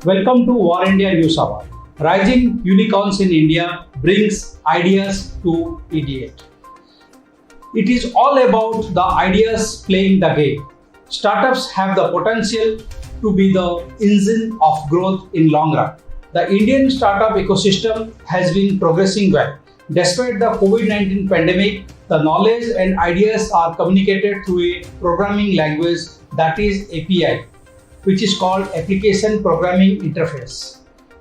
Welcome to War India News Hour. Rising unicorns in India brings ideas to idiot. It is all about the ideas playing the game. Startups have the potential to be the engine of growth in long run. The Indian startup ecosystem has been progressing well. Despite the COVID-19 pandemic, the knowledge and ideas are communicated through a programming language that is API, which is called Application Programming Interface.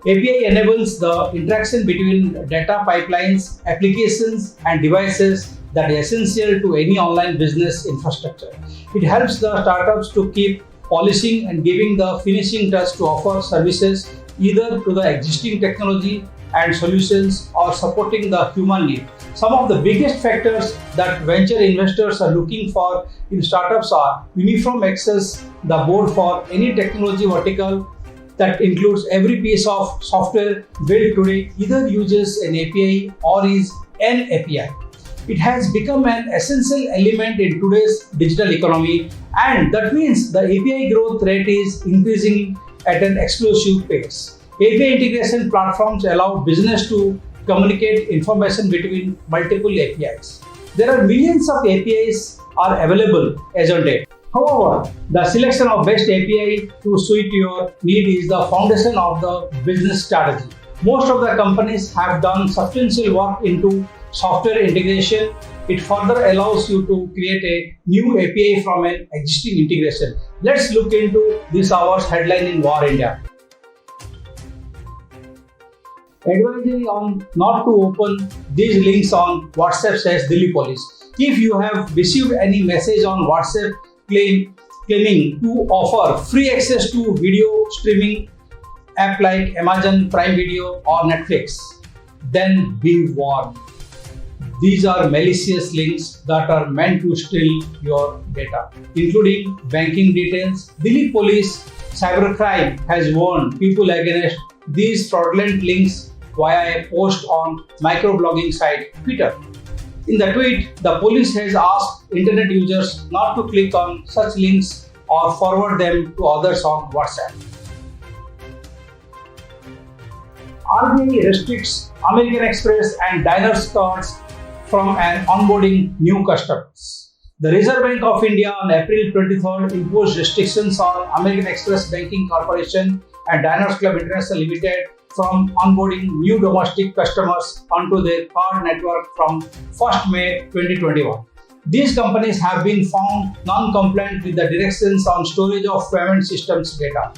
API enables the interaction between data pipelines, applications, and devices that is essential to any online business infrastructure. It helps the startups to keep polishing and giving the finishing touch to offer services either to the existing technology and solutions or supporting the human need. Some of the biggest factors that venture investors are looking for in startups are uniform access, the board for any technology vertical that includes every piece of software built today either uses an API or is an API. It has become an essential element in today's digital economy, and that means the API growth rate is increasing at an explosive pace. API integration platforms allow business to communicate information between multiple APIs. There are millions of APIs are available as on date. However, the selection of best API to suit your need is the foundation of the business strategy. Most of the companies have done substantial work into software integration. It further allows you to create a new API from an existing integration. Let's look into this hour's headline in War India. Advisory on not to open these links on WhatsApp, says Delhi police. If you have received any message on WhatsApp claiming to offer free access to video streaming app like Amazon Prime Video or Netflix, then be warned. These are malicious links that are meant to steal your data, including banking details. Delhi police cybercrime has warned people against these fraudulent links via a post on microblogging site Twitter. In the tweet, the police has asked internet users not to click on such links or forward them to others on WhatsApp. RBI restricts American Express and Diners cards from an onboarding new customers. The Reserve Bank of India on April 23rd imposed restrictions on American Express Banking Corporation and Diners Club International Limited from onboarding new domestic customers onto their card network from 1st May 2021. These companies have been found non-compliant with the directions on storage of payment systems data.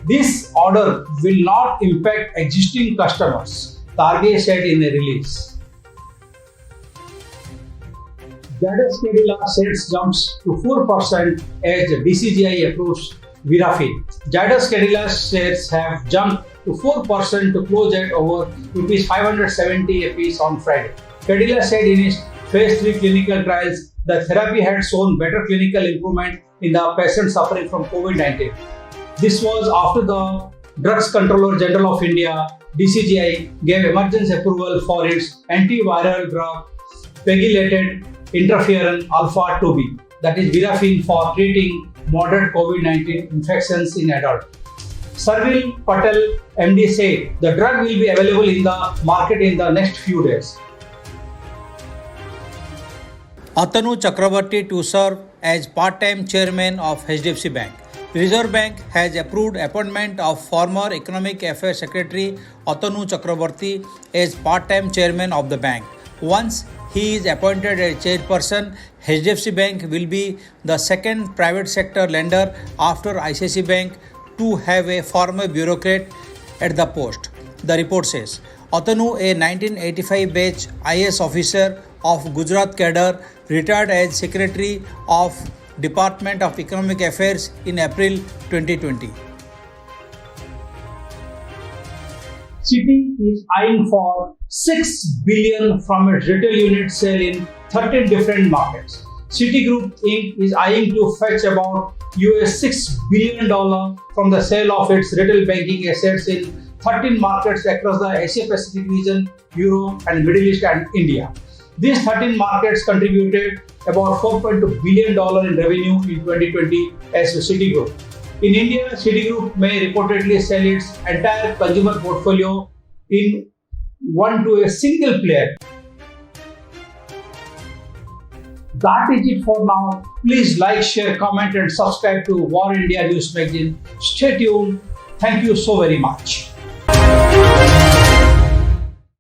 This order will not impact existing customers, the RBI said in a release. Zydus Cadila shares jumps to 4% as DCGI approves Virafin. Zydus Cadila shares have jumped to 4% to close at over Rs 570 apiece on Friday. Cadila said in his phase 3 clinical trials, the therapy had shown better clinical improvement in the patients suffering from COVID-19. This was after the Drugs Controller General of India, DCGI, gave emergency approval for its antiviral drug pegylated interferon alpha-2b, that is Virafin, for treating moderate COVID-19 infections in adults. Sarvil Patel, MD, said the drug will be available in the market in the next few days. Atanu Chakrabarti to serve as part-time chairman of HDFC Bank. Reserve Bank has approved appointment of former Economic Affairs Secretary Atanu Chakrabarti as part-time chairman of the bank. Once he is appointed as chairperson, HDFC Bank will be the second private sector lender after ICICI Bank to have a former bureaucrat at the post, the report says. Atanu, a 1985 batch IAS officer of Gujarat cadre, retired as Secretary of Department of Economic Affairs in April 2020. Citi is eyeing for $6 billion from its retail unit sale in 13 different markets. Citigroup Inc. is eyeing to fetch about $6 billion from the sale of its retail banking assets in 13 markets across the Asia Pacific region, Europe, and Middle East and India. These 13 markets contributed about $4.2 billion in revenue in 2020 as Citigroup. In India, Citigroup may reportedly sell its entire consumer portfolio in one to a single player. That is it for now. Please like, share, comment, and subscribe to War India News Magazine. Stay tuned. Thank you so very much.